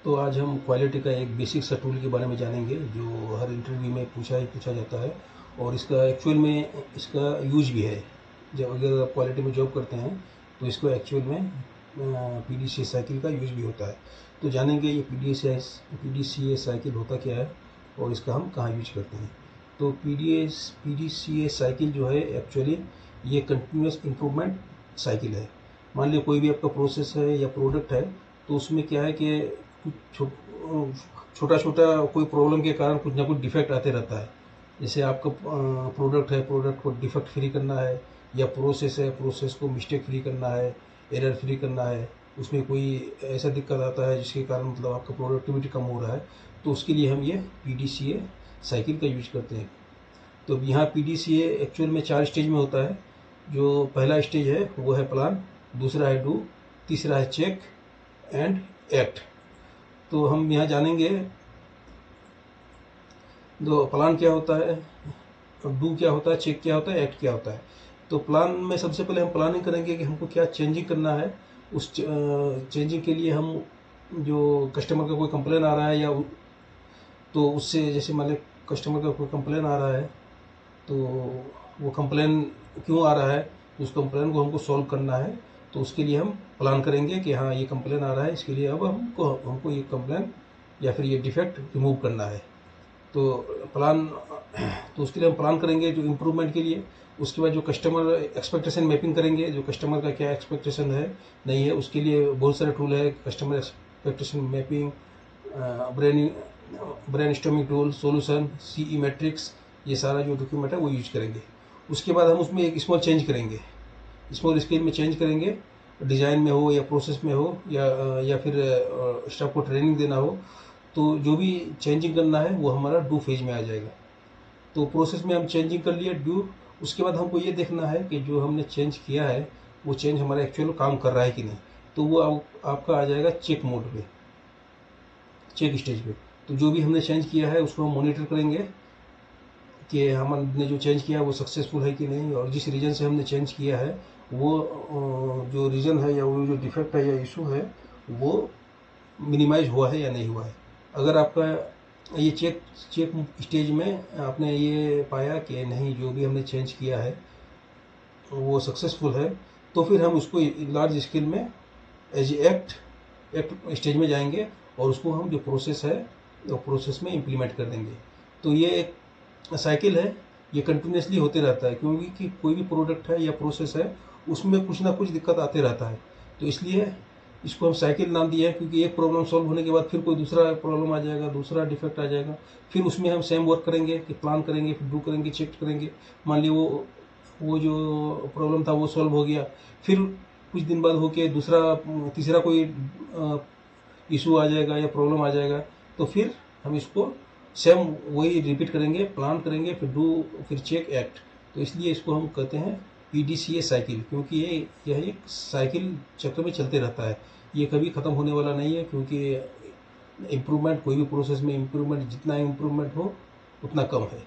तो आज हम क्वालिटी का एक बेसिक सा टूल के बारे में जानेंगे जो हर इंटरव्यू में पूछा जाता है और इसका एक्चुअल में इसका यूज भी है। जब अगर आप क्वालिटी में जॉब करते हैं तो इसको एक्चुअल में पीडीसीए साइकिल का यूज भी होता है। तो जानेंगे ये पीडीसीए साइकिल होता क्या है और इसका हम कहाँ यूज करते हैं। तो पीडीसीए साइकिल जो है एक्चुअली ये कंटिन्यूस इम्प्रूवमेंट साइकिल है। मान लिया कोई भी आपका प्रोसेस है या प्रोडक्ट है तो उसमें क्या है कि छोटा छोटा कोई प्रॉब्लम के कारण कुछ ना कुछ डिफेक्ट आते रहता है। जैसे आपका प्रोडक्ट है, प्रोडक्ट को डिफेक्ट फ्री करना है, या प्रोसेस है, प्रोसेस को मिस्टेक फ्री करना है, एरर फ्री करना है, उसमें कोई ऐसा दिक्कत आता है जिसके कारण मतलब आपका प्रोडक्टिविटी कम हो रहा है, तो उसके लिए हम ये पीडीसीए साइकिल का यूज करते हैं। तो यहाँ पीडीसीए एक्चुअल में 4 स्टेज में होता है। जो पहला स्टेज है वो है प्लान, दूसरा है डू, तीसरा है चेक एंड एक्ट। तो हम यहाँ जानेंगे दो प्लान क्या होता है, डू क्या होता है, चेक क्या होता है, एक्ट क्या होता है। तो प्लान में सबसे पहले हम प्लानिंग करेंगे कि हमको क्या चेंजिंग करना है। उस चेंजिंग के लिए हम जो कस्टमर का कोई कंप्लेन आ रहा है या तो उससे जैसे मान लो कस्टमर का कोई कंप्लेन आ रहा है तो वो कंप्लेन क्यों आ रहा है, उस कंप्लेन को हमको सॉल्व करना है। तो उसके लिए हम प्लान करेंगे कि हाँ ये कंप्लेन आ रहा है, इसके लिए अब हमको ये कंप्लेन या फिर ये डिफेक्ट रिमूव करना है। तो प्लान तो उसके लिए हम प्लान करेंगे जो इम्प्रूवमेंट के लिए। उसके बाद जो कस्टमर एक्सपेक्टेशन मैपिंग करेंगे, जो कस्टमर का क्या एक्सपेक्टेशन है नहीं है, उसके लिए बहुत सारे टूल है। Customer expectation mapping, brain brainstorming tool, solution, CE matrix, ये सारा जो डॉक्यूमेंट है वो यूज करेंगे। उसके बाद हम उसमें एक स्मॉल चेंज करेंगे, स्मॉल स्केल में चेंज करेंगे, डिज़ाइन में हो या प्रोसेस में हो या फिर स्टाफ को ट्रेनिंग देना हो। तो जो भी चेंजिंग करना है वो हमारा डू फेज में आ जाएगा। तो प्रोसेस में हम चेंजिंग कर लिए डू। उसके बाद हमको ये देखना है कि जो हमने चेंज किया है वो चेंज हमारा एक्चुअल काम कर रहा है कि नहीं। तो वो आपका आ जाएगा चेक मोड पे, चेक स्टेज पे। तो जो भी हमने चेंज किया है उसको हम मॉनिटर करेंगे कि हमने जो चेंज किया है वो सक्सेसफुल है कि नहीं, और जिस रीजन से हमने चेंज किया है वो जो रीजन है या वो जो डिफेक्ट है या इशू है वो मिनिमाइज हुआ है या नहीं हुआ है। अगर आपका ये चेक चेक स्टेज में आपने ये पाया कि नहीं, जो भी हमने चेंज किया है वो सक्सेसफुल है, तो फिर हम उसको लार्ज स्केल में एज एक्ट स्टेज में जाएंगे और उसको हम जो प्रोसेस है वो प्रोसेस में इम्प्लीमेंट कर देंगे। तो ये एक साइकिल है, ये कंटिन्यूसली होते रहता है, क्योंकि कि कोई भी प्रोडक्ट है या प्रोसेस है उसमें कुछ ना कुछ दिक्कत आते रहता है। तो इसलिए इसको हम साइकिल नाम दिया है, क्योंकि एक प्रॉब्लम सॉल्व होने के बाद फिर कोई दूसरा प्रॉब्लम आ जाएगा, दूसरा डिफेक्ट आ जाएगा। फिर उसमें हम सेम वर्क करेंगे कि प्लान करेंगे, फिर डू करेंगे, चेक करेंगे। मान ली वो जो प्रॉब्लम था वो सॉल्व हो गया, फिर कुछ दिन बाद होके दूसरा तीसरा कोई इशू आ जाएगा या प्रॉब्लम आ जाएगा, तो फिर हम इसको सेम वही रिपीट करेंगे, प्लान करेंगे, फिर डू, फिर चेक, एक्ट। तो इसलिए इसको हम कहते हैं पीडीसीए साइकिल, क्योंकि यह एक साइकिल चक्र में चलते रहता है, ये कभी ख़त्म होने वाला नहीं है। क्योंकि इम्प्रूवमेंट, कोई भी प्रोसेस में इम्प्रूवमेंट, जितना इम्प्रूवमेंट हो उतना कम है।